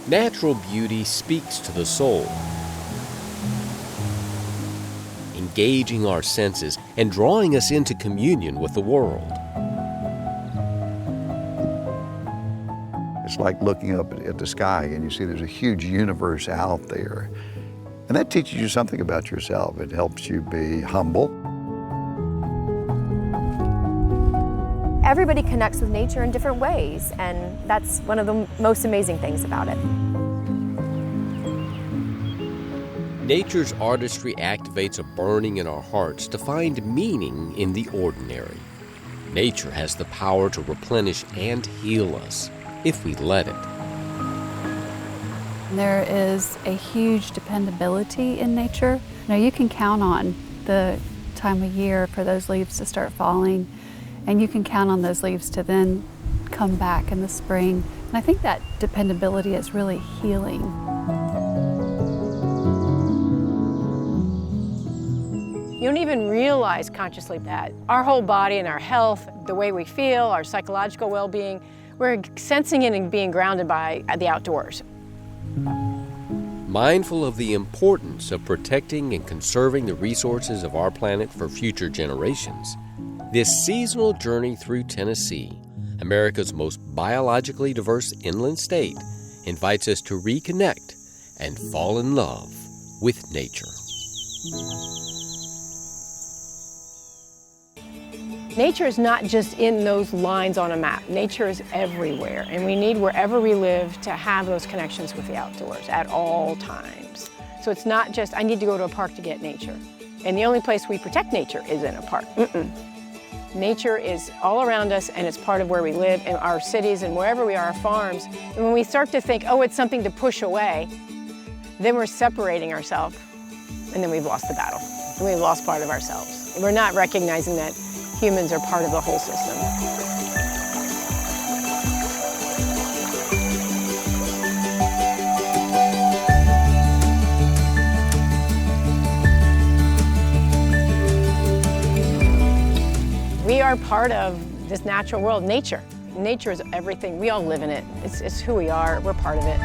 Natural beauty speaks to the soul, engaging our senses and drawing us into communion with the world. It's like looking up at the sky and you see there's a huge universe out there. And that teaches you something about yourself. It helps you be humble. Everybody connects with nature in different ways, and that's one of the most amazing things about it. Nature's artistry activates a burning in our hearts to find meaning in the ordinary. Nature has the power to replenish and heal us if we let it. There is a huge dependability in nature. You can count on the time of year for those leaves to start falling, and you can count on those leaves to then come back in the spring. And I think that dependability is really healing. You don't even realize consciously that our whole body and our health, the way we feel, our psychological well-being, we're sensing it and being grounded by the outdoors. Mindful of the importance of protecting and conserving the resources of our planet for future generations, this seasonal journey through Tennessee, America's most biologically diverse inland state, invites us to reconnect and fall in love with nature. Nature is not just in those lines on a map. Nature is everywhere, and we need, wherever we live, to have those connections with the outdoors at all times. So it's not just, I need to go to a park to get nature. And the only place we protect nature is in a park. Nature is all around us, and it's part of where we live, in our cities and wherever we are, our farms. And when we start to think, oh, it's something to push away, then we're separating ourselves, and then we've lost the battle. And we've lost part of ourselves. And we're not recognizing that humans are part of the whole system. We are part of this natural world, nature. Nature is everything. We all live in it. It's who we are. We're part of it.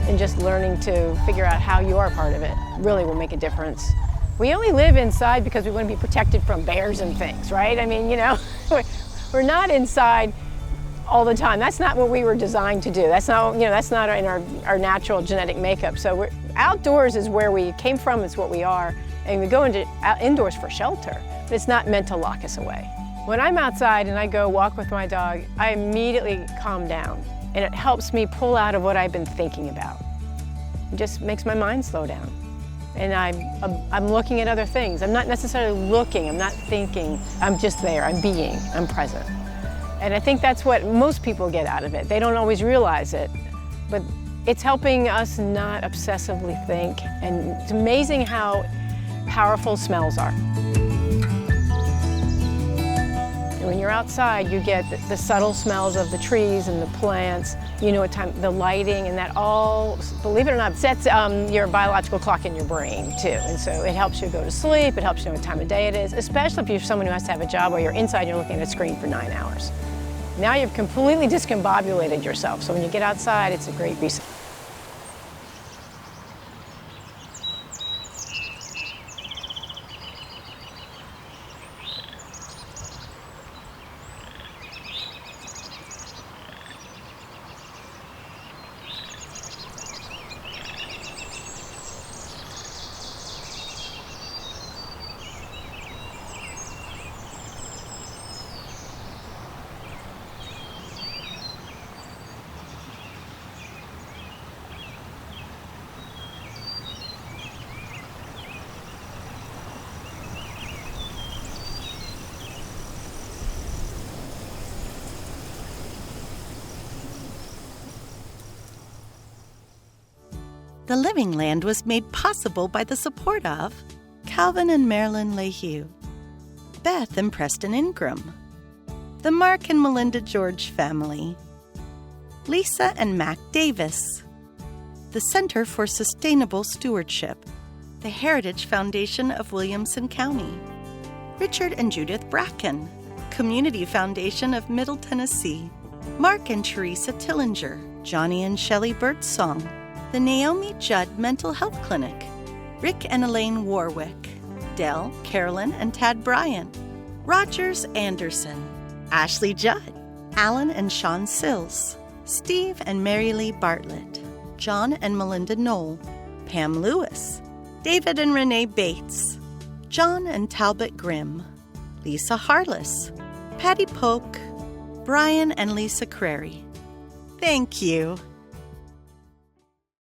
And just learning to figure out how you are part of it really will make a difference. We only live inside because we want to be protected from bears and things, right? I mean, we're not inside all the time. That's not what we were designed to do. That's not, that's not in our natural genetic makeup. So outdoors is where we came from, it's what we are. And we go indoors for shelter, but it's not meant to lock us away. When I'm outside and I go walk with my dog, I immediately calm down, and it helps me pull out of what I've been thinking about. It just makes my mind slow down. And I'm looking at other things. I'm not necessarily looking, I'm not thinking, I'm just there, I'm being, I'm present. And I think that's what most people get out of it. They don't always realize it, but it's helping us not obsessively think, and it's amazing how powerful smells are. And when you're outside, you get the subtle smells of the trees and the plants, what time, the lighting, and that all, believe it or not, sets your biological clock in your brain too. And so it helps you go to sleep, it helps you know what time of day it is, especially if you're someone who has to have a job where you're inside and you're looking at a screen for 9 hours. Now you've completely discombobulated yourself, so when you get outside, it's a great reset. The Living Land was made possible by the support of Calvin and Marilyn Lehue, Beth and Preston Ingram, the the Mark and Melinda George family. Lisa and Mac Davis, the Center for Sustainable Stewardship, the Heritage Foundation of Williamson County. Richard and Judith Bracken, Community Foundation of Middle Tennessee. Mark and Teresa Tillinger, Johnny and Shelley Birdsong, the Naomi Judd Mental Health Clinic. Rick and Elaine Warwick, Dell, Carolyn, and Tad Bryant. Rogers Anderson, Ashley Judd, Alan and Sean Sills, Steve and Mary Lee Bartlett, John and Melinda Knoll, Pam Lewis, David and Renee Bates, John and Talbot Grimm, Lisa Harless, Patty Polk, Brian and Lisa Crary. Thank you.